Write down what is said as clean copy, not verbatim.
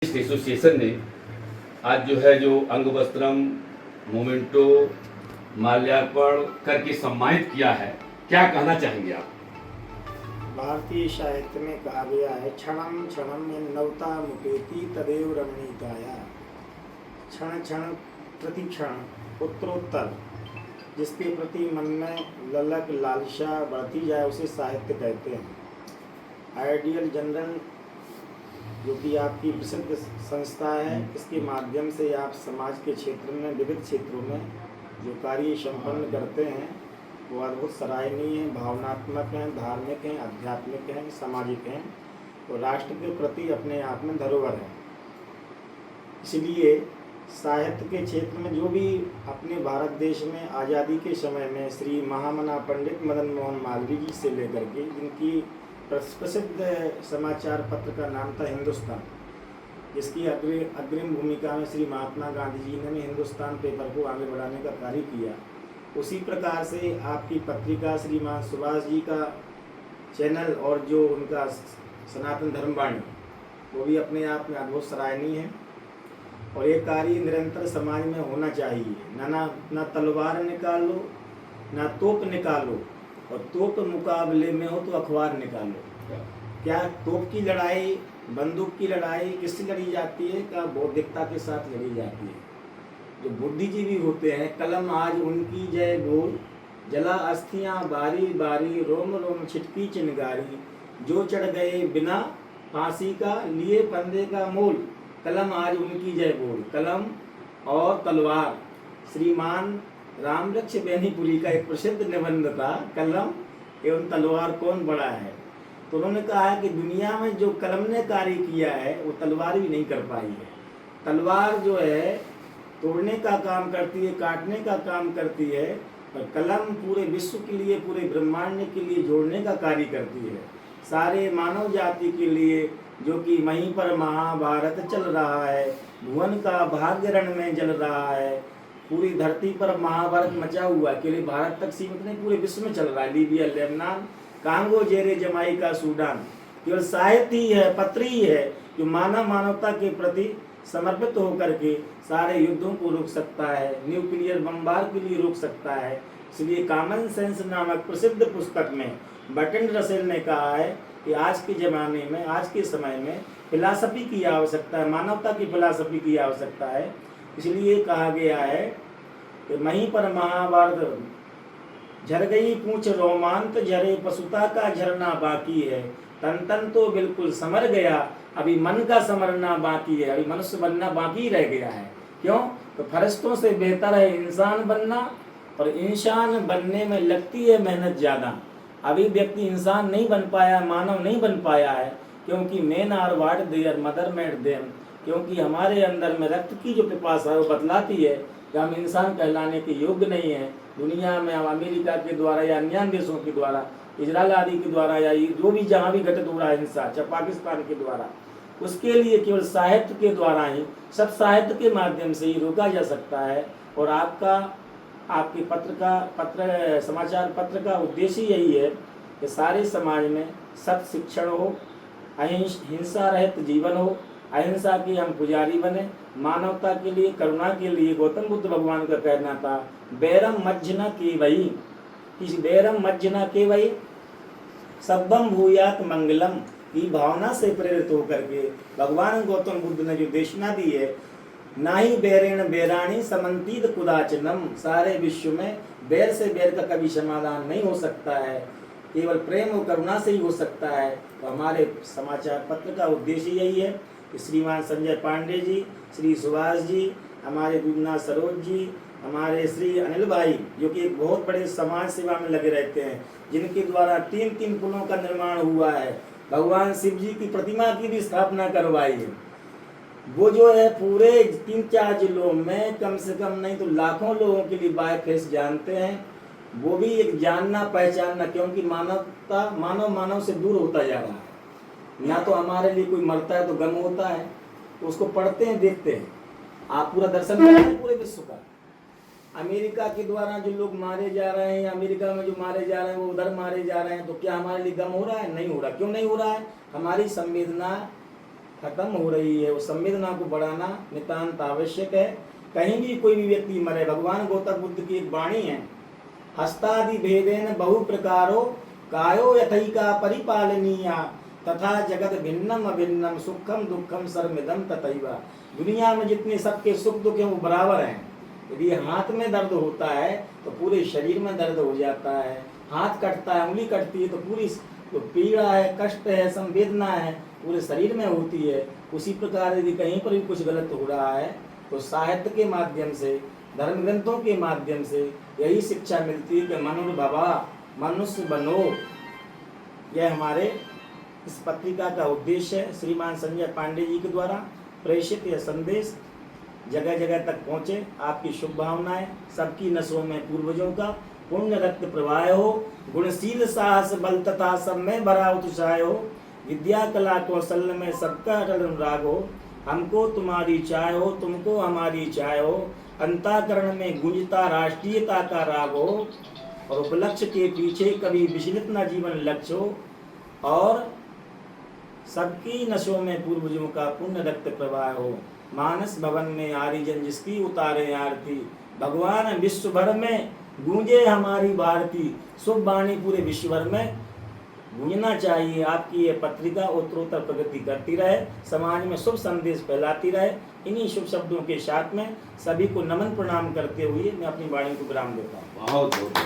Association ने आज जो अंग वस्त्रम मोमेंटो माल्यार्पण करके सम्मानित किया है, क्या कहना चाहेंगे आप? भारतीय साहित्य में कहा गया है, क्षणम क्षणम यन्नवता मुपेति तदेव रमणीकाया। क्षण क्षण प्रतिक्षण उत्तरोत्तर जिसके प्रति मन में ललक लालसा बढ़ती जाए उसे साहित्य कहते हैं। आइडियल जनरल जो कि आपकी प्रसिद्ध संस्था है, इसके माध्यम से आप समाज के क्षेत्र में विविध क्षेत्रों में जो कार्य संपन्न करते हैं वो अद्भुत सराहनीय हैं, भावनात्मक हैं, धार्मिक हैं, आध्यात्मिक हैं, सामाजिक हैं और राष्ट्र के प्रति अपने आप में धरोहर हैं। इसलिए साहित्य के क्षेत्र में जो भी अपने भारत देश में आज़ादी के समय में श्री महामना पंडित मदन मोहन मालवीय जी से लेकर के जिनकी प्रसिद्ध समाचार पत्र का नाम था हिंदुस्तान, जिसकी अग्रिम भूमिका में श्री महात्मा गांधी जी ने हिंदुस्तान पेपर को आगे बढ़ाने का कार्य किया। उसी प्रकार से आपकी पत्रिका श्रीमान सुभाष जी का चैनल और जो उनका सनातन धर्मवाणी वो भी अपने आप में अद्भुत सराहनीय है और ये कार्य निरंतर समाज में होना चाहिए। ना तलवार निकालो, ना तोप निकालो, और तोप मुकाबले में हो तो अखबार निकालो। क्या तोप की लड़ाई, बंदूक की लड़ाई किससे लड़ी जाती है? क्या बौद्धिकता के साथ लड़ी जाती है। जो बुद्धिजीवी होते हैं, कलम आज उनकी जय बोल, जला अस्थियां बारी बारी, रोम रोम छिटकी चिनगारी, जो चढ़ गए बिना फांसी का लिए फंदे का मोल, कलम आज उनकी जय बोल। कलम और तलवार, श्रीमान रामलक्ष्य बेनीपुरी का एक प्रसिद्ध निबंध था, कलम एवं तलवार कौन बड़ा है। तो उन्होंने कहा है कि दुनिया में जो कलम ने कार्य किया है वो तलवार भी नहीं कर पाई है। तलवार जो है तोड़ने का काम करती है, काटने का काम करती है, और कलम पूरे विश्व के लिए, पूरे ब्रह्मांड के लिए जोड़ने का कार्य करती है। सारे मानव जाति के लिए, जो कि वहीं पर महाभारत चल रहा है, भुवन का भाग्य रण में जल रहा है, पूरी धरती पर महाभारत मचा हुआ है, केवल भारत तक सीमित नहीं, पूरे विश्व में चल रहा है। लीबिया, लेबनान, कांगो, जेरे, जमाइका, सूडान, केवल साहित्य ही है, पत्र ही है जो मानवता के प्रति समर्पित होकर के सारे युद्धों को रोक सकता है, न्यूक्लियर बमबार के लिए रोक सकता है। इसलिए कॉमन सेंस नामक प्रसिद्ध पुस्तक में बर्ट्रैंड रसेल ने कहा है कि आज के ज़माने में, आज के समय में फिलॉसफी की आवश्यकता है, मानवता की फिलॉसफी की आवश्यकता है। इसलिए कहा गया है कि वहीं पर महाभारत झर गई पूंछ रोमांत, झरे पशुता का झरना बाकी है, तन तन तो बिल्कुल समर गया, अभी मन का समरना बाकी है, अभी मनुष्य बनना बाकी रह गया है। क्यों? तो फरिश्तों से बेहतर है इंसान बनना, और इंसान बनने में लगती है मेहनत ज़्यादा। अभी व्यक्ति इंसान नहीं बन पाया, मानव नहीं बन पाया है, क्योंकि men are what their mother made them, क्योंकि हमारे अंदर में रक्त की जो पिपासा है वो बतलाती है कि हम इंसान कहलाने के योग्य नहीं हैं। दुनिया में हम अमेरिका के द्वारा या अन्य देशों के द्वारा, इजराइल आदि के द्वारा, या जो भी जहाँ भी घटित हो रहा है हिंसा, चाहे पाकिस्तान के द्वारा, उसके लिए केवल साहित्य के द्वारा ही, सब साहित्य के माध्यम से ही रोका जा सकता है। और आपके पत्र समाचार पत्र का उद्देश्य यही है कि सारे समाज में सत्य शिक्षण हो, हिंसा रहित जीवन हो, अहिंसा के हम पुजारी बने, मानवता के लिए, करुणा के लिए। गौतम बुद्ध भगवान का कहना था, बैरम मज्जना के वही, इस बैरम मज्जना के वही सब्बम भूयात मंगलम की भावना से प्रेरित होकर के भगवान गौतम बुद्ध ने जो देशना दी है, ना ही बैरेण बैराणी समन्तीत कुदाचनम, सारे विश्व में बैर से बैर का कभी समाधान नहीं हो सकता है, केवल प्रेम और करुणा से ही हो सकता है। तो हमारे समाचार पत्र का उद्देश्य यही है कि श्रीमान संजय पांडे जी, श्री सुभाष जी, हमारे दूधनाथ सरोज जी, हमारे श्री अनिल भाई, जो कि एक बहुत बड़े समाज सेवा में लगे रहते हैं, जिनके द्वारा 3 पुलों का निर्माण हुआ है, भगवान शिव जी की प्रतिमा की भी स्थापना करवाई है। वो जो है पूरे 3-4 जिलों में कम से कम नहीं तो लाखों लोगों के लिए बाय फेस जानते हैं। वो भी एक जानना पहचानना, क्योंकि मानव से दूर होता जा रहा है। ना तो हमारे लिए कोई मरता है तो गम होता है, तो उसको पढ़ते हैं, देखते हैं। आप पूरा दर्शन करते हैं पूरे विश्व का। अमेरिका के द्वारा जो लोग मारे जा रहे हैं, अमेरिका में जो मारे जा रहे हैं वो उधर मारे जा रहे हैं, तो क्या हमारे लिए गम हो रहा है? नहीं हो रहा। क्यों नहीं हो रहा है? हमारी संवेदना खत्म हो रही है। उस संवेदना को बढ़ाना नितांत आवश्यक है। कहीं भी कोई भी व्यक्ति मरे, भगवान गौतम बुद्ध की एक वाणी है, हस्तादि भेदेन बहु प्रकारो कायो यथैका परिपालनीया तथा जगत भिन्नम अभिन्नम सुखम दुखम सर्वमिदं तथैवा। दुनिया में जितने सबके सुख दुख हैं वो बराबर हैं। यदि हाथ में दर्द होता है तो पूरे शरीर में दर्द हो जाता है, हाथ कटता है, उंगली कटती है तो पूरी तो पीड़ा है, कष्ट है, संवेदना है पूरे शरीर में होती है। उसी प्रकार यदि कहीं पर भी कुछ गलत हो रहा है तो साहित्य के माध्यम से, धर्म ग्रंथों के माध्यम से यही शिक्षा मिलती है कि मनुर्भवा, मनुष्य बनो। यह हमारे इस पत्रिका का उद्देश्य है। श्रीमान संजय पांडे जी के द्वारा प्रेषित यह संदेश जगह जगह तक पहुँचे। आपकी शुभ भावनाएं, सबकी नसों में पूर्वजों का पुण्य रक्त प्रवाह हो, गुणशील साहस बल तथा सब में भरा उत्साह हो, विद्या कला कौशल में सबका अटल अनुराग हो, हमको तुम्हारी चाह हो, तुमको हमारी चाह हो, अंतःकरण में गूंजता राष्ट्रीयता का राग हो और उपलक्ष्य के पीछे कभी विचलित न जीवन लक्ष्य हो और सबकी नशों में पूर्वजों का पुण्य रक्त प्रवाह हो। मानस भवन में आरिजन जिसकी उतारे आरती, भगवान विश्व भर में गूंजे हमारी भारती। शुभ वाणी पूरे विश्व भर में गूंजना चाहिए। आपकी ये पत्रिका उत्तरोत्तर प्रगति करती रहे, समाज में शुभ संदेश फैलाती रहे। इन्हीं शुभ शब्दों के साथ में सभी को नमन प्रणाम करते हुए मैं अपनी वाणी को विराम देता हूँ। बहुत बहुत